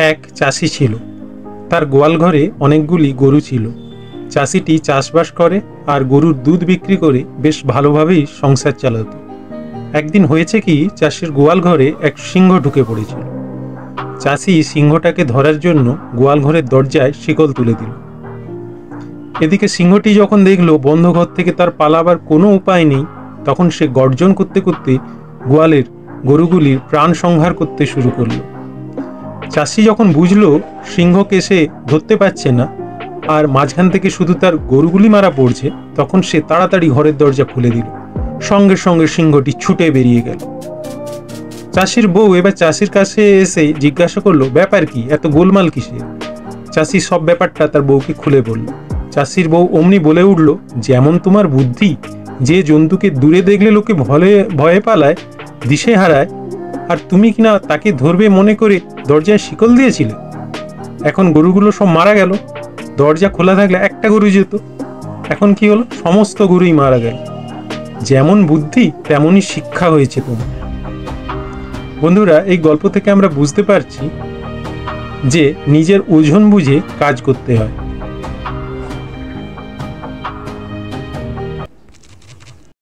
এক চাষি ছিল, তার গোয়াল ঘরে অনেকগুলি গরু ছিল। চাষিটি চাষবাস করে আর গরুর দুধ বিক্রি করে বেশ ভালোভাবেই সংসার চালাতো। একদিন হয়েছে কি, চাষির গোয়াল ঘরে এক সিংহ ঢুকে পড়েছিল। চাষি সিংহটাকে ধরার জন্য গোয়াল ঘরের দরজায় শিকল তুলে দিল। এদিকে সিংহটি যখন দেখলো বন্ধ ঘর থেকে তার পালাবার কোনো উপায় নেই, তখন সে গর্জন করতে করতে গোয়ালের গরুগুলির প্রাণ সংহার করতে শুরু করলো। চাষি যখন বুঝলো সিংহকে সে ধরতে পারছে না আর মাঝখান থেকে শুধু তার গরুগুলি মারা পড়ছে, তখন সে তাড়াতাড়ি ঘরের দরজা খুলে দিল। সঙ্গে সঙ্গে সিংহটি ছুটে বেরিয়ে গেল। চাষির বউ এবার চাষির কাছে এসে জিজ্ঞাসা করলো, ব্যাপার কি, এত গোলমাল কিসে? চাষি সব ব্যাপারটা তার বউকে খুলে বলল। চাষির বউ অমনি বলে উঠল, যেমন তোমার বুদ্ধি, যে জন্তুকে দূরে দেখলে লোকে ভয়ে পালায়, দিশে হারায়, আর তুমি কিনা তাকে ধরবে মনে করে দরজায় শিকল দিয়েছিলে। এখন গরুগুলো সব মারা গেল, দরজা খোলা থাকলে একটা গরু যেত, এখন কি হলো, সমস্ত গরুই মারা গেল। যেমন বুদ্ধি তেমনই শিক্ষা হয়েছে তোমার। বন্ধুরা, এই গল্প থেকে আমরা বুঝতে পারছি যে নিজের ওজন বুঝে কাজ করতে হয়।